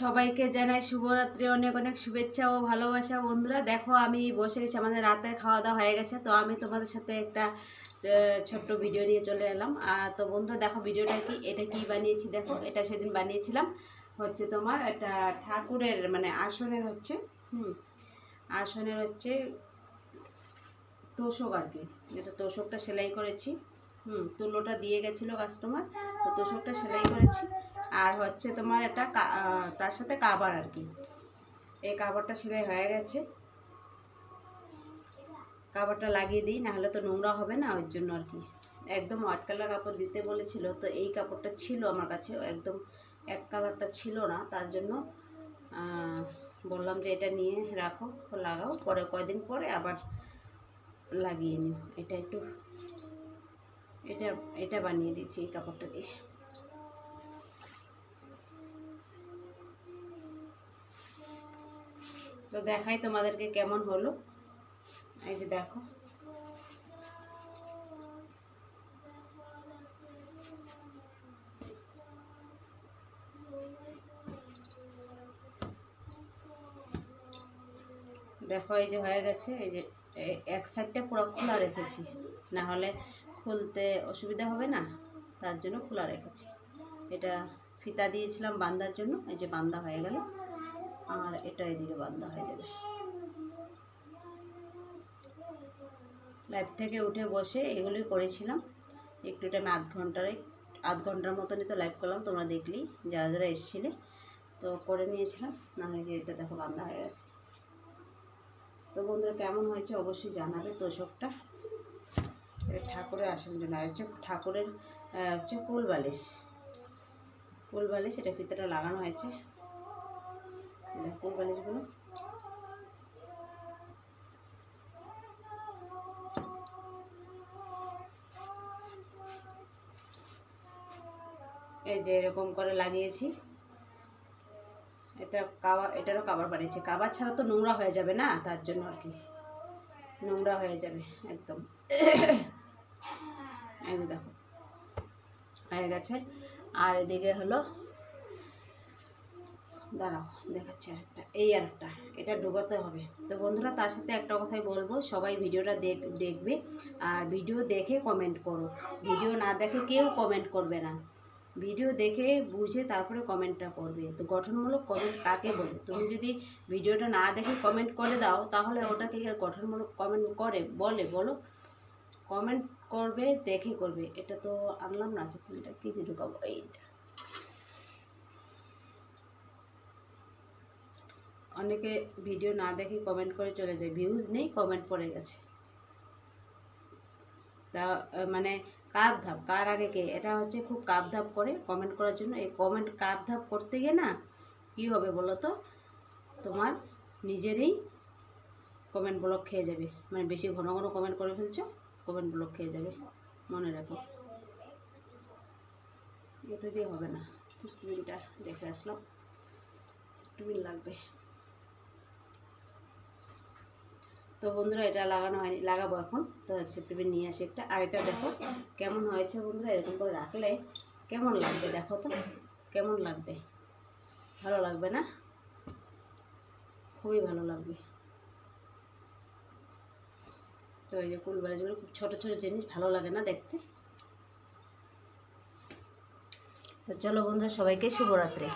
সবাইকে জানাই শুভরাত্রি, অনেক অনেক শুভেচ্ছা ও ভালোবাসা। বন্ধুরা দেখো, আমি বসে গেছি, আমাদের রাতের খাওয়া দাওয়া হয়ে গেছে। তো আমি তোমাদের সাথে একটা ছোট্ট ভিডিও নিয়ে চলে এলাম। তো বন্ধুরা দেখো ভিডিওটা এটা কি বানিয়েছি দেখো। এটা সেদিন বানিয়েছিলাম হচ্ছে তোমার একটা ঠাকুরের মানে আসনের হচ্ছে আসনের হচ্ছে তোষক আর কি। যেটা তোষকটা সেলাই করেছি, তুলোটা দিয়ে গেছিলো কাস্টমার, তো তোষকটা সেলাই করেছি। আর হচ্ছে তোমার এটা তার সাথে কাবার আর কি। এই কাবারটা সেলাই হয়ে গেছে, কাবারটা লাগিয়ে দিই, নাহলে তো নোংরা হবে না, ওই জন্য আর কি। একদম হোয়াইট কালার কাপড় দিতে বলেছিল, তো এই কাপড়টা ছিল আমার কাছে, একদম এক কালারটা ছিল না, তার জন্য বললাম যে এটা নিয়ে রাখো, তো লাগাও, পরে কয়দিন পরে আবার লাগিয়ে নিও। এটা একটু এটা বানিয়ে দিচ্ছি এই কাপড়টা দিয়ে। তো দেখাই তোমাদেরকে কেমন হলো। এই যে দেখো, দেখো এই যে হয়ে গেছে। এই যে এক সাইডটা পুরো খোলা রেখেছি, না হলে খুলতে অসুবিধা হবে না, তার জন্য খোলা রেখেছি। এটা ফিতা দিয়েছিলাম বাঁধার জন্য, এই যে বাঁধা হয়ে গেল, আর এটা এদিকে বাঁধা হয়ে যাবে। লাইভ থেকে উঠে বসে এগুলোই করেছিলাম। একটু টাইম আধ ঘন্টার মতনই তো লাইভ করলাম, তোমরা দেখলি যারা যারা এসেছিলে, তো করে নিয়েছিলাম। না হলে যে এটা দেখো বাঁধা হয়ে গেছে। তো বন্ধুরা কেমন হয়েছে অবশ্যই জানাবে। তোষকটা ঠাকুরের আসার জন্য হচ্ছে, ঠাকুরের হচ্ছে কুল বালিশ, এটা ফিতাটা লাগানো হয়েছে। কুল বালিশগুলো এই যে এরকম করে লাগিয়েছি। এটারও কাবার বানিয়েছি। কাবার ছাড়া তো নোংরা হয়ে যাবে না, তার জন্য আর কি, নোংরা হয়ে যাবে একদম। এই যে দেখো হয়ে গেছে। আর এদিকে হলো, দাঁড়াও দেখাচ্ছি আরেকটা, আরেকটা এটা ঢোকাতে হবে। তো বন্ধুরা তার সাথে একটা কথাই বলবো, সবাই ভিডিওটা দেখবে, আর ভিডিও দেখে কমেন্ট করো। ভিডিও না দেখে কেউ কমেন্ট করবে না, ভিডিও দেখে বুঝে তারপরে কমেন্টটা করবে। তো গঠনমূলক কমেন্ট কাকে বলে? তুমি যদি ভিডিওটা না দেখে কমেন্ট করে দাও, তাহলে ওটাকে গঠনমূলক কমেন্ট বলো? কমেন্ট করবে, দেখে করবে। এটা তো আনলাম না, আছে ফোনটা কী দিয়ে ঢুকাবো, এইটা। অনেকে ভিডিও না দেখে কমেন্ট করে চলে যায়, ভিউজ নেই, কমেন্ট পড়ে গেছে। তা মানে কাপ ধাপ কার আগে কে, এটা হচ্ছে খুব কাপ ধাপ করে কমেন্ট করার জন্য। এই কমেন্ট কাপ ধাপ করতে গিয়ে না কী হবে বলো তো, তোমার নিজেরই কমেন্ট ব্লক খেয়ে যাবে। মানে বেশি ঘন ঘন কমেন্ট করে ফেলছো, কমেন্ট ব্লক খেয়ে যাবে, মনে রাখো। এতে দিয়ে হবে না। সিট্টুবিনটা দেখে আসলাম, সিট্টুবিন লাগবে। তো বন্ধুরা এটা লাগানো হয়নি, লাগাবো এখন। তো সিট্টুবিন নিয়ে আসি একটা। আর এটা দেখো কেমন হয়েছে বন্ধুরা, এরকম করে রাখলে কেমন লাগবে দেখো তো, কেমন লাগবে? ভালো লাগবে না? খুবই ভালো লাগবে। তো এই যে কুল বালিশগুলো খুব ছোটো ছোটো জিনিস, ভালো লাগে না দেখতে? তো চলো বন্ধুরা, সবাইকে শুভরাত্রি।